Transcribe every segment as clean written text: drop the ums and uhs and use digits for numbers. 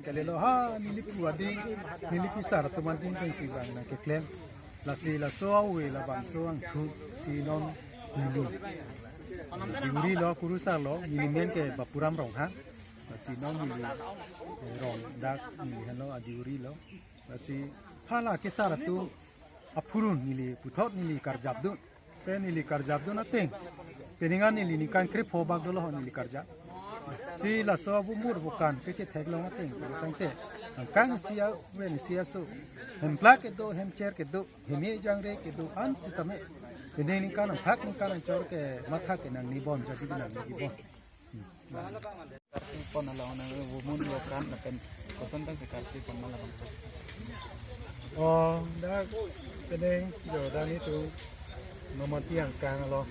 Kalelo ha nilip wadi nilip sar teman-teman pensi bang na keklem la si la so awe la bang so ang khu si non nilu diuri lo kurusa lo nilimen ke bapuram rong ha la si non nilu rong dak ni hello adiuri lo la si hala ke sar tu apurun nili puthot nili karjab du pe nili karjab du na teng peningan nili nikan krip hobak do lo nili karjab si la so bu mur bukan ke thek lo ngating tangte kang sia wen sia so hem plak ke do hem chair ke do hem jang re ke do an tame ini ni kan hak ni kan chor ke matha ke nang ni bon jadi nang ni bon pon ala ona bu mun lo kan na pen kosan kan sekarti pon mala bangsa oh da peneng yo da ni tu nomor tiang kang lo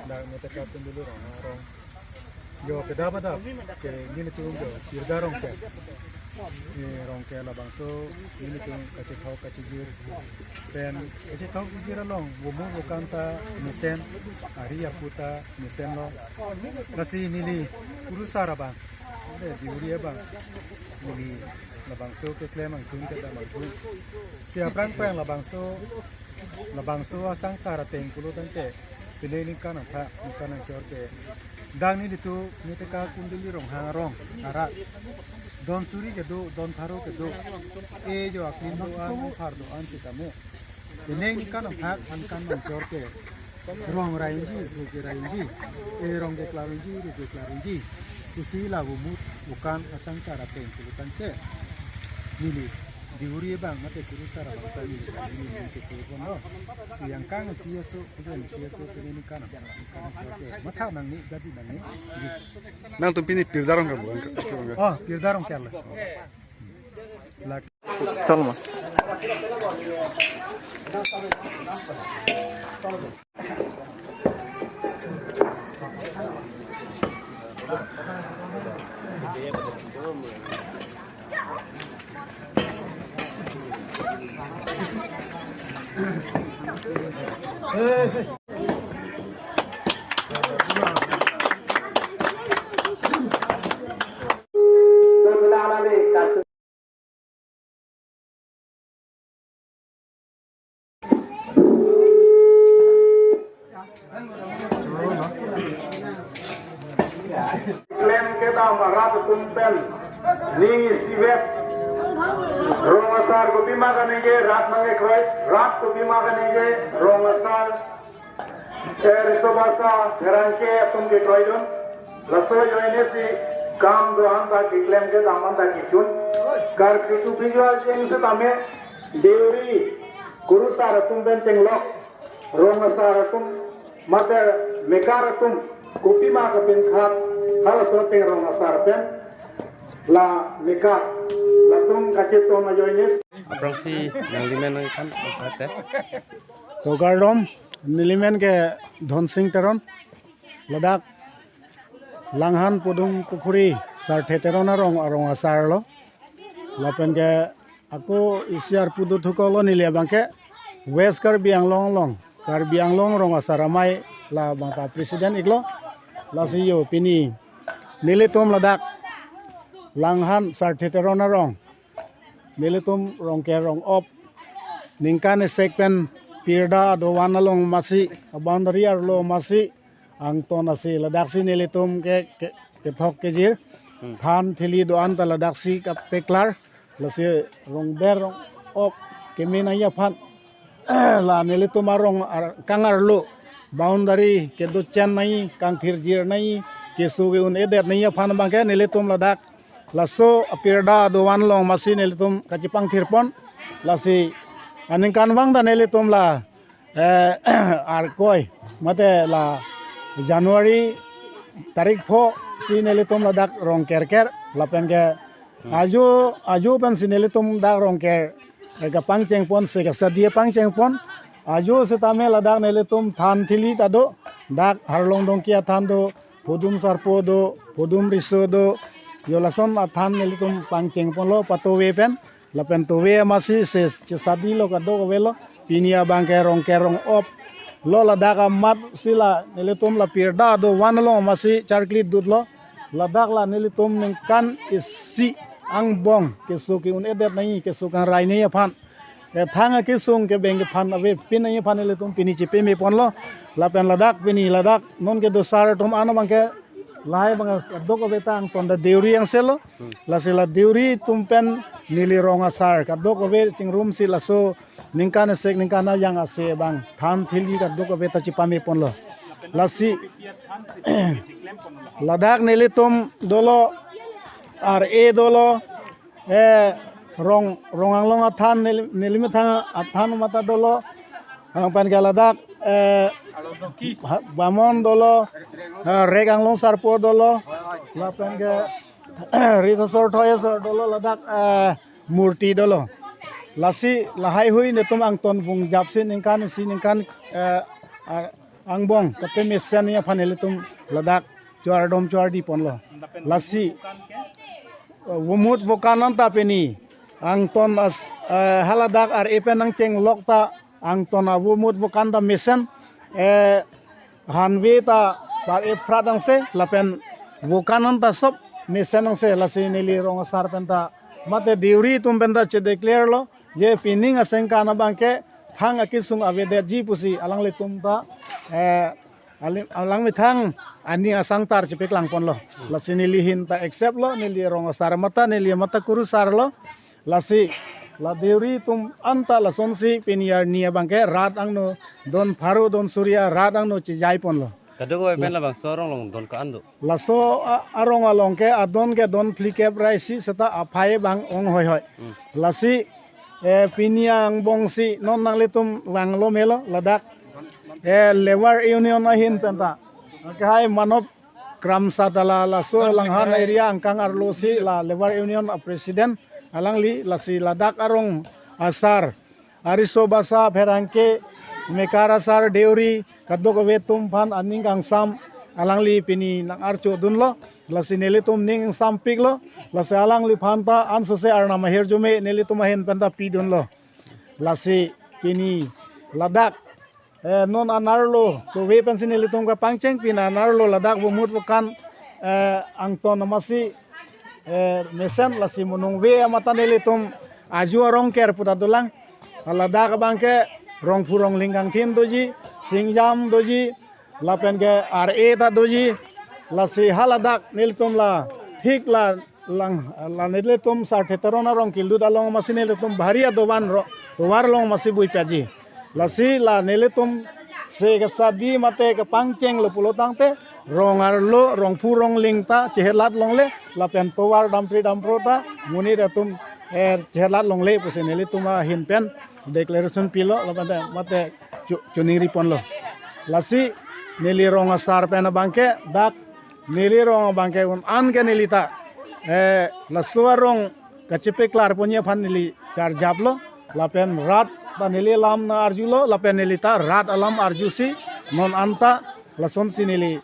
da meta ka tun dulu rong yo kedapa ke ini tu yo sirda rong ke la bangso ini tu kaci jir dan kaci jir long wumu bukanta misen aria puta misen lo nasi nili kurusara bang de diuri bang nili la bangso ke klemang tun ke da bangso siapa yang la bangso asang karateng kulo tante pilih kan apa kan jor ke dang ni itu ni teka kundili rong harong arat don suri ke do don tharo ke do e jo akin do an phar do an ti tame ini kan hak an kan jor ke rong rainji ru ke rainji e rong ke klarinji ru ke klarinji kusi lagu mut bukan asang cara tengku tante nili diuri bang mate kurusara bangsa ini ke kono siang kang sia so ini kan joke matha nang ni jadi nang ni nang tumpini pirdarong ka buang oh pirdarong kala lak chal ma Klaim kita marat tumpel ni sivet rongasar ko bima kanenge rat mange kroy rat ko bima kanenge rongasar risobasa gharanke tumge kroydon laso yoinesi kam do anta ki klaim ke damanda ki chun kar kitu visual change se tame deuri kurusar tumben tenglok rongasar tum mate mekaratum kupima ka pin khat hal sote rongasar pen la mekar la tum kacheto ma joines aproxi nilimen kan otate to gardom nilimen ke dhon singh teron ladak langhan pudung pukhuri sar theterona rong asar lo lapen ke aku isiar pudu thukolo nilia bangke west kar bianglong rong asar amai la bangka presiden iglo la siyo pini nilitum ladak langhan sar theterona rong nilitum rong ke rong op ningkan sekpen pirda do wanalong masi boundary arlo masi ang ton asi ladak si nilitum ke thok ke jir than thili do an ta ladak si ka peklar lasi rong ber rong op kemina ya phan la nilitum arong kangar lo boundary ke do chen nai kang thir jir nai ke suge un edet nai ya phan bang ke nilitum ladak laso pirda do wanalong masi nilitum kacipang thirpon lasi aning kan bang da nilitum la arkoi mate la Januari tarik pho si nelitum ladak rong ker lapen ke aju pen si nelitum dak rong ker ka pangcheng pon se ka sadia pangcheng pon aju se tame ladak nelitum than thili tado dak harlong dong kia than do podum sarpo do podum riso do yolason than nelitum pangcheng pon lo patowe pen lapen towe masi se sadi lo ka do velo pinia bangke rong op lo ladak mat sila nilitum la pirda do wanalong masi charkli dudlo ladak la nilitum ningkan isi ang bong kesuki un edet nai kesukan rai nei phan ke thanga kesung ke beng phan ave pin nai phan nilitum pini chipe me ponlo lapen ladak pini ladak non ke dosar tum ano bangke lai bang dok ave tang tonda deuri ang selo la sila deuri tumpen nili ronga sar ka dok ave chingrum si laso ningkan sek ningkan yang ase bang than thili ka dok ave ta chipame ponlo lasi ladak nilitum dolo ar e dolo ronganglong athan nilimi thang athan mata dolo ang pan galadak bamon dolo reganglong sarpo dolo lapen ge ritosor thoyesor dolo ladak murti dolo lasi lahai hui netum ang ton bung japsin ningkan si ningkan angbong kape mesen ya phanelitum ladak chuar di ponlo lasi wumut bokanan ta peni ang ton as haladak ar epen ang cheng lokta ang ton wumut bokan ta mesen hanwe ta par e pradang se lapen bokanan ta sop mesen ang se lasi nili rong sar penta mate diuri tum penta che declare lo je pining aseng kana bangke thang akisung avede ji pusi alang le tum ta alang mi thang ani asang tar chepek lang pon lo lasi nilihin ta accept lo nili rong sar mata nili mata kuru sar lo lasi la deuri tum anta la sonsi peniar nia bangke rat ang no don faru don surya rat ang no chijai pon lo Kadoko pen la bang sorong long don ka ando. laso arong along ke adon ke don flikep raisi seta aphai bang ong hoi hoi lasi piniang bongsi non nang letum wang lo melo ladak lebar union ahin penta kai manop kram sadala laso langhan area angkang arlosi la lebar union president alang li lasi ladak arong asar ariso basa pherangke mekara sar deuri kadok vetum phan aning kang sam alang li pini nang archo dunlo lasi nelitum ning sampik lo lasi alang li phanta an sose arna mahir jume nelitum ahin penta pidun lo lasi pini ladak non anarlo to we pensin nelitum ka pangcheng pina anarlo ladak bumut bukan angton namasi mesen lasi munung we amata nelitum aju arong ker putadulang ladak bangke rong purong lingkang tin doji singjam doji lapen ke re ta doji lasi haladak niltum la thik la lang la niltum sa theterona rong kildu dalong masi niltum bharia doban ro towar long masi bui paji lasi la niltum se ke sadi mate ke pangcheng lo pulotang te rong arlo rong purong lingta chehelat longle lapen towar dampri damprota muni ratum chehelat longle puse niltum hinpen declaration pilo lapen mate chuniri ponlo lasi nili rong asar pena bangke dak nili rong bangke un an ke nilita la suarong kachipe klar punya phan nili char japlo lapen rat ta nili lam na arjulo lapen nilita rat alam arjusi non anta lason si nili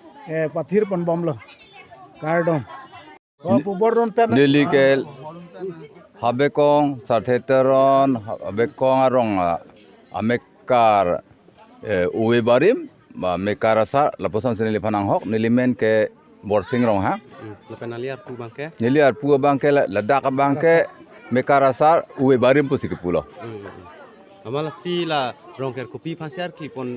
pathir pon bomlo kardom puboron pen nili ke habekong sartheteron habekong arong amekar uwe barim ba mekarasa laposan sini lipanang hok nilimen ke borsing rong ha Lepen aliar pu bangke. nili ar pu bangke ladak bangke mekarasar uwe barim pusi kepulo amala si la rongker kopi phasiar ki pon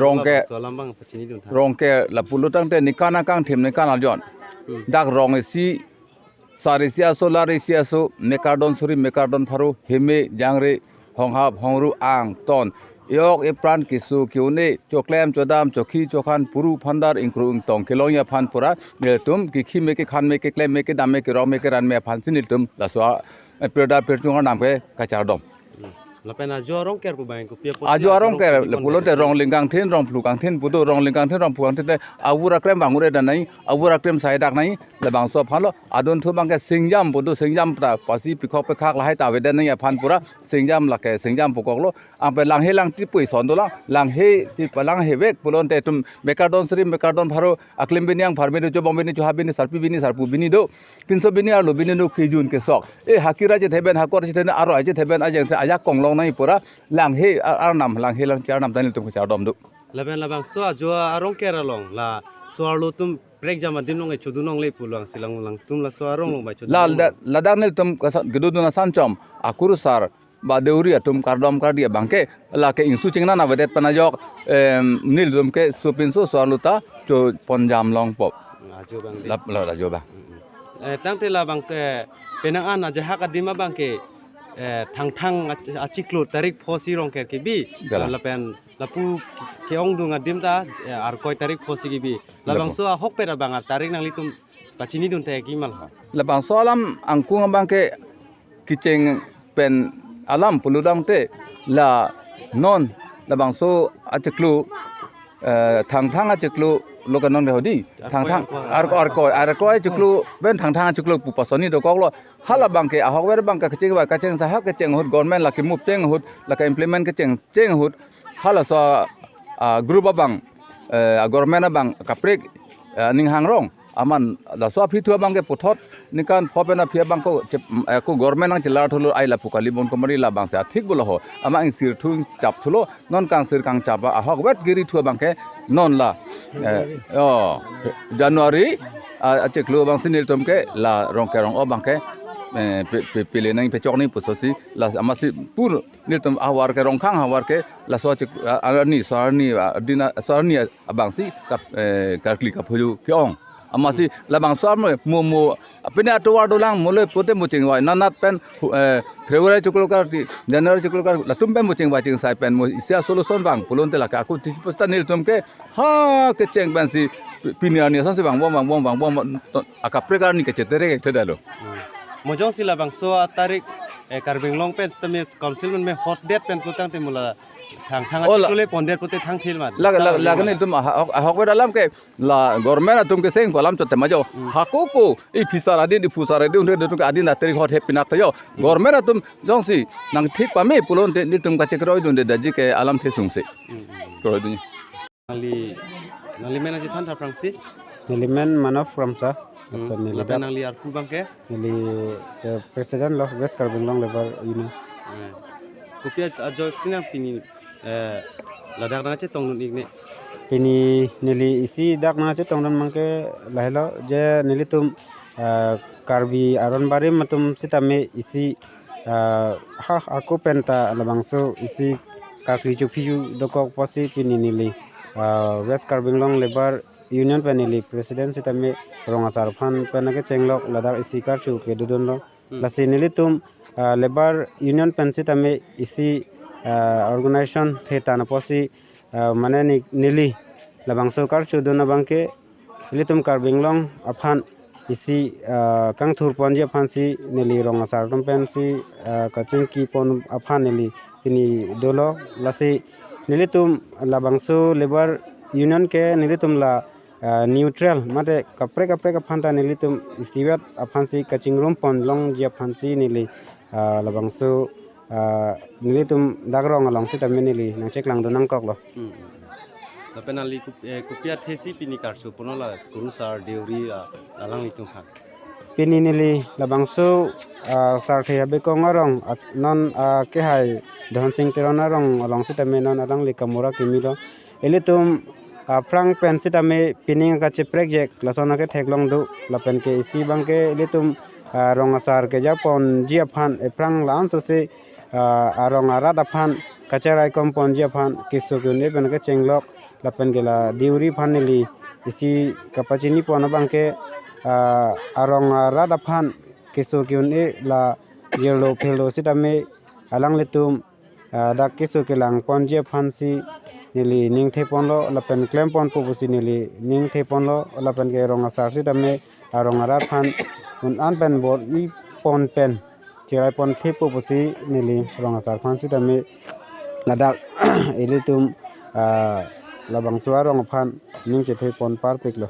rongke solambang pachini dun tha rongke la pulutang te nikana kang thim nikana jon dak rong si sarisia so larisia so mekardon suri mekardon pharu heme jangre hongha hongru ang ton yok epran kisu kiune choklem chodam chokhi chokhan puru phandar inkru tong kilonya phan pura tum ki khi me ke khan me ke klem me ke dam me ke ro me ke ran me phan sinil tum la so perda pertunga nam ke kachar dom la pena jo rongker ko bang ko pia ajo arong ke le pulon te rong lingkang thin rong plukang thin putu rong lingkang thin rong plukang thin te awura krem bangure dan nai awura krem sai dak nai le bang so phalo adon thu bang ke singjam putu singjam ta pasi pikhok pe khak la hai ta we den nai phan pura singjam la ke singjam pukok lo ang pe lang he lang ti pui son do lang he ti palang he vek pulon te tum mekardon sri mekardon pharo aklim biniang pharme jo bombeni jo habini sarpu bini do 300 bini ar lo bini no kijun ke sok e hakira je theben hakor je thena aro je theben ajeng aja kong nai pura lang he ar nam lang he lang char nam tanil tum char dom du laben labang so jo arong keralong la so arlo tum break jama dim nong e chudu nong le pulang silang lang tum la so arong long ba chudu la danil tum gedu na sanchom akuru sar ba deuri tum kardom kardia bangke la ke insu chingna na vedet panajok nil tum ke supin so arluta cho ponjam long pop ajo bang la jo ba tang te labang se penang an aja hak adima bangke thang achiklo tarik phosi rongker ke bi lapen lapu keong dung adim ta ar koi tarik phosi ki bi labang so hok pera bang tarik nang litum pachini dun te ki mal labang so alam angkung bangke kicheng pen alam puludang te la non labang so achiklu thang achiklu lokanon de hodi thang ar ko achiklu ben thang achiklu pu pasoni do koklo hala bangke ahok wer bangka kacheng sa hak kacheng hut government la ki mup cheng hut la ka implement kacheng hut hala so group abang government abang kaprek ning hangrong aman la so phi thua bangke puthot nikan phopena phia bangko ko government ang chila thulu ai la pukali bon komari la bangsa thik bolo ho ama ing sir thung chap thulo non kang sir kang chapa ahok wet giri thua bangke non la January acheklu bang sinil tomke la rongke rong o bangke pile nang pechok ni pusosi la amasi pur niltom awar ke rongkhang awar ke la so arni dina sarni abangsi kap karkli kap huju kyong amasi labang swam mo apne atwa dolang mole pote muching wa nanat pen February chuklokar January chuklokar latum pen muching wa ching sai pen mo isia solution bang pulon te la ka aku tisposta niltom ke ha ke cheng ban si piniani sa se bang bom akaprekar ni ke chetere ke tedalo mojong sila bang so tarik karbing long pen stame council में hot date pen putang te mula thang achikule ponder pute thang thil mat lagane tum ahok wer alam ke la government tum ke seng kolam chote majo hakoko i fisar adi fusar adi unde tum adi na tarik hot hepinak tayo government tum jongsi nang thik pame pulon te tum ka chekroi dunde daji ke alam the sungse kroi dun nali mena jitan tha prangsi Nilimen Manof Ramsa lapen nang li arfu bangke Nili President loh West Carbon Long Level ini kopia ajo sinang pini ladak na che tong nun igne Pini nili isi dak na che tong dan mangke lahelo je nili tum karbi aron bari matum sitame isi aku penta labangso isi kakri chupiu dokok posi pini nili West Carbon Long Level Union Penili President sitame rongasar phan penake chenglok ladar isi karchu ke dudon lo lasi nili tum Lebar Union Pen sitame isi organization theta na posi mane nili labangso karchu dona bangke nili tum karbinglong aphan isi kang thur ponji aphan si nili rongasar tum pen si kaching ki pon aphan nili ini dolo lasi nili tum labangso Lebar Union ke nili tum la neutral mate kapre ka phanta nili tum isiwat aphan si kaching room pon long ji aphan si nili labangso nili tum dagrong along si tamen nili nang chek lang donang kok lo lapen ali kopia thesi pini karchu ponola kurusar deuri alang litung khan pini nili labangso sar thea be ko ngorong non ke hai dhon sing terona rong along si tamen non alang li kamura kimilo eli tum prang pen si tame pining ka che project lasona ke theklong du lapen ke isi bangke eli tum rong asar ke japon jia phan eprang lan so se arong arat aphan kacharai kompon jia phan kisu kune ben ke chenglok lapen ke la diuri phan nili isi kapachini pon bangke arong arat aphan kisu kune la yelo phelo sitame alang letum dak kisu ke lang pon jia phan si nili ning the pon lo lapen klem pon pu si nili ning the pon lo lapen ke rong asar sitame arong arat phan un an pen bor i pon pen chirai pon the pu si nili rong asar phan sitame ladak elitum labang suarong phan ning che the pon par pek lo